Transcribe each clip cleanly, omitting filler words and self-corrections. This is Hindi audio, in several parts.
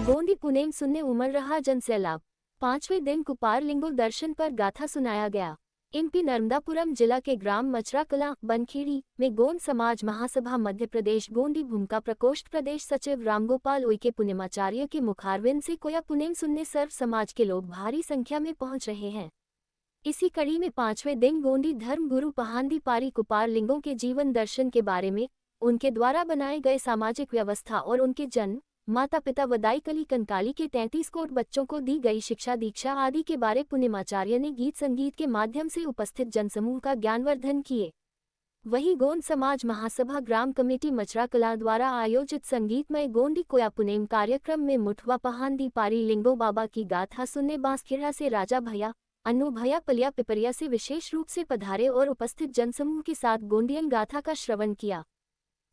गोंदी पुनेम सुनने उमड़ रहा जनसैलाब। 5वें दिन कुपार लिंगो दर्शन पर गाथा सुनाया गया। एमपी नर्मदापुरम जिला के ग्राम मचरा कला बनखेड़ी में गोंड समाज महासभा मध्य प्रदेश गोंडी भूमिका प्रकोष्ठ प्रदेश सचिव रामगोपाल उइके पुण्यमाचार्य के मुखारविंद से कोया पुनेम सुनने सर्व समाज के लोग भारी संख्या में पहुंच रहे हैं। इसी कड़ी में 5वें दिन गोंडी धर्म गुरु पहांदी पारी कुपार लिंगों के जीवन दर्शन के बारे में, उनके द्वारा बनाए गए सामाजिक व्यवस्था और उनके जन्म, माता पिता वदाई कली कंकाली के 33 कोट बच्चों को दी गई शिक्षा दीक्षा आदि के बारे पुण्यमाचार्य ने गीत संगीत के माध्यम से उपस्थित जनसमूह का ज्ञानवर्धन किए। वहीं गोंड समाज महासभा ग्राम कमेटी मचरा कला द्वारा आयोजित संगीतमय गोंडी कोया पुनेम कार्यक्रम में मुठवा पहांदी पारी लिंगो बाबा की गाथा सुनने बांसखेड़ा से राजा भैया, अन्नू भैया पलिया पिपरिया से विशेष रूप से पधारे और उपस्थित जनसमूह के साथ गोंडियन गाथा का श्रवण किया।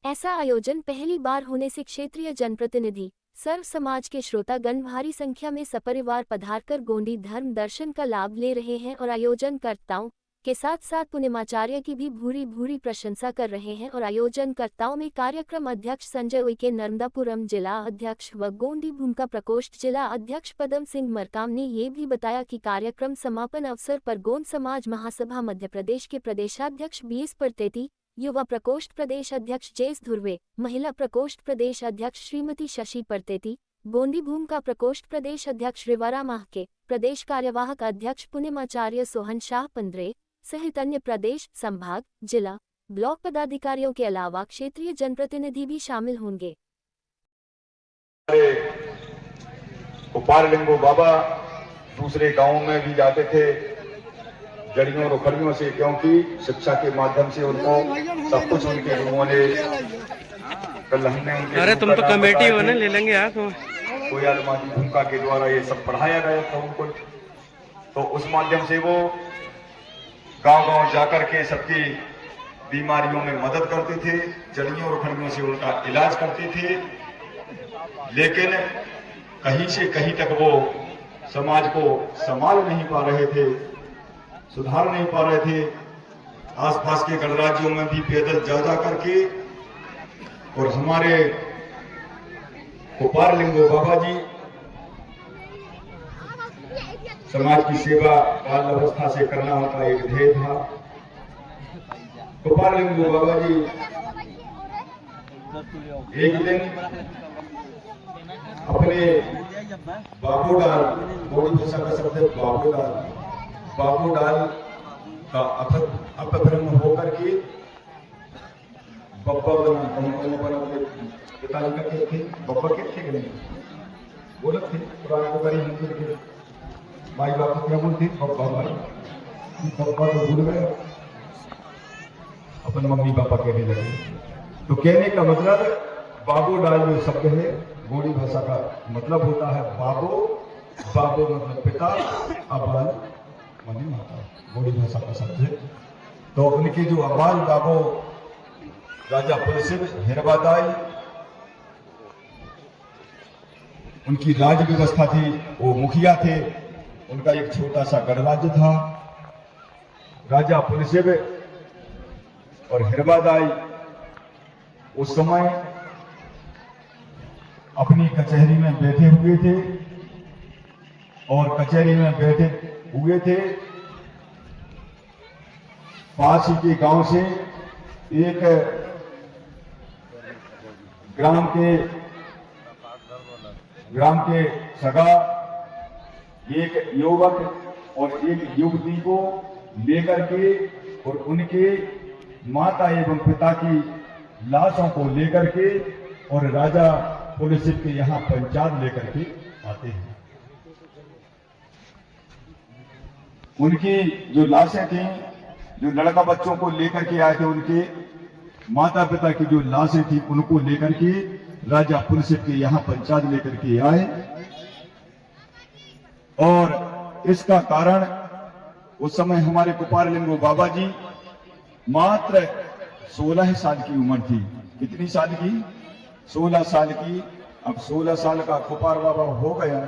ऐसा आयोजन पहली बार होने से क्षेत्रीय जनप्रतिनिधि, सर्व समाज के श्रोतागण भारी संख्या में सपरिवार पधारकर गोंडी धर्म दर्शन का लाभ ले रहे हैं और आयोजनकर्ताओं के साथ साथ पुण्यमाचार्य की भी भूरी भूरी प्रशंसा कर रहे हैं। और आयोजनकर्ताओं में कार्यक्रम अध्यक्ष संजय उइके, नर्मदापुरम जिला अध्यक्ष व गोंडी भूमिका प्रकोष्ठ जिला अध्यक्ष पदम सिंह मरकाम ने ये भी बताया कि कार्यक्रम समापन अवसर पर गोंड समाज महासभा मध्य प्रदेश के प्रदेशाध्यक्ष बीएस परतेती, युवा प्रकोष्ठ प्रदेश अध्यक्ष जेस धुर्वे, महिला प्रकोष्ठ प्रदेश अध्यक्ष श्रीमती शशि परतेती, गोंडी भूमिका प्रकोष्ठ प्रदेश अध्यक्ष रिवारा माहके, प्रदेश कार्यवाहक अध्यक्ष पुण्यमाचार्य सोहन शाह पंद्रे सहित अन्य प्रदेश, संभाग, जिला, ब्लॉक पदाधिकारियों के अलावा क्षेत्रीय जनप्रतिनिधि भी शामिल होंगे। कुपार लिंगो बाबा दूसरे गांवों में भी जाते थे जड़ियों और उखड़ियों से, क्योंकि शिक्षा के माध्यम से उनको सब कुछ उनके गुरुओं ने, कल हमने अरे तुम तो कमेटी हो ना, ले लेंगे आप कोई आलमादी भूमिका के द्वारा ये सब पढ़ाया गया था उनको। तो उस माध्यम से वो गांव-गांव जाकर के सबकी बीमारियों में मदद करते थे, जड़ियों और उखड़ियों से उनका इलाज करते थे। लेकिन कहीं से कहीं तक वो समाज को संभाल नहीं पा रहे थे, सुधार नहीं पा रहे थे। आसपास के गणराज्यों में भी पैदल जा करके, और हमारे कुपार लिंगो बाबा जी समाज की सेवा बाल अवस्था से करना उनका एक ध्येय था। कुपार लिंगो बाबा जी एक दिन अपने बाबूडाल, गोंडी भाषा का शब्द है बाबूडाल का अपभ्रम होकर के बब्बा बना पिताजी का थे। बब्बा के थे कि नहीं, वो लोग थे पुराने को बड़ी हिंदी के माई बाप क्या बोलते, बब्बा भाई, बब्बा तो भूल गए, अपन मम्मी पापा कहने लगे। तो कहने का मतलब बाबूडाल जो शब्द है गोंडी भाषा का मतलब होता है बाबो, बाबो मतलब पिता, अबाल माने माता, गोंडी भाषा का शब्द है। तो उनके जो अबाल बाबो राजा पुलसिद हिरबादाई, उनकी राज व्यवस्था थी, वो मुखिया थे, उनका एक छोटा सा गणराज्य था। राजा पुलसिद और हिरबादाई उस समय अपनी कचहरी में बैठे हुए थे, और कचहरी में बैठे हुए थे पास ही के गांव से एक ग्राम के सगा एक युवक और एक युवती को लेकर के, और उनके माता एवं पिता की लाशों को लेकर के, और राजा पुलसिद के यहाँ पंचायत लेकर के आते हैं। उनकी जो लाशें थी, जो लड़का बच्चों को लेकर के आए थे, उनके माता पिता की जो लाशें थी उनको लेकर के राजा पुलसिद के यहाँ पंचायत लेकर के आए। और इसका कारण उस समय हमारे कुपार लिंगो बाबा जी मात्र 16 साल की उम्र थी। कितनी साल की? 16 साल की। अब 16 साल का कुपार बाबा हो गया,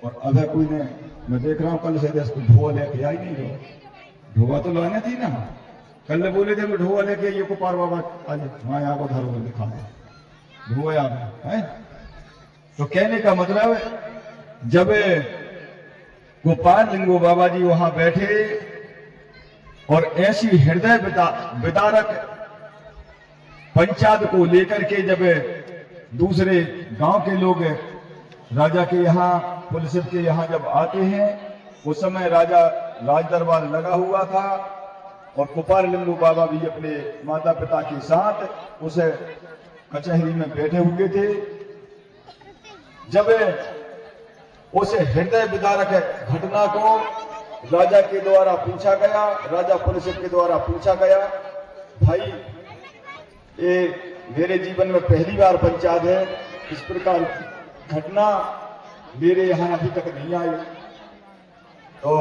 और अगर कोई ने, मैं देख रहा हूं कल से ढोआ लेके आई नहीं, ढोआ तो लाने थी ना, कल बोले थे मैं ढोआ लेके ये कुपार बाबा आज हाँ यहाँ को धर्म दिखा ढोआ आ गया है। तो कहने का मतलब जब गोपाल लिंगो बाबा जी वहां बैठे और ऐसी हृदय विदारक पंचायत को लेकर के जब दूसरे गांव के लोग राजा के यहाँ पुलिस के यहाँ जब आते हैं, उस समय राजा राज दरबार लगा हुआ था और गोपाल लिंगो बाबा भी अपने माता पिता के साथ उस कचहरी में बैठे हुए थे। जब उस हृदय विदारक घटना को राजा के द्वारा पूछा गया, राजा पुलिस के द्वारा पूछा गया, भाई ये मेरे जीवन में पहली बार पंचायत है, इस प्रकार घटना मेरे यहां अभी तक नहीं आई। तो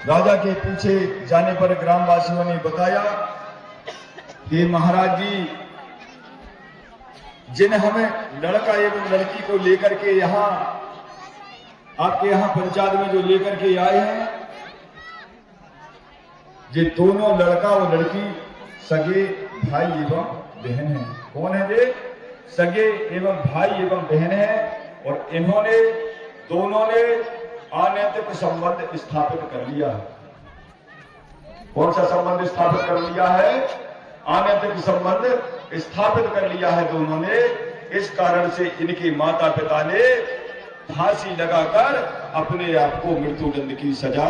राजा के पीछे जाने पर ग्रामवासियों ने बताया कि महाराज जी, जिन हमें लड़का एवं लड़की को लेकर के यहाँ आपके यहाँ पंचायत में जो लेकर के आए हैं, ये दोनों लड़का और लड़की सगे भाई एवं बहन हैं। कौन है ये? सगे एवं भाई एवं बहन है। और इन्होंने दोनों ने अनैतिक संबंध स्थापित कर लिया। कौन सा संबंध स्थापित कर लिया है? अनैतिक संबंध स्थापित कर लिया है दोनों ने। इस कारण से इनके माता पिता ने फांसी लगाकर अपने आप को मृत्युदंड की सजा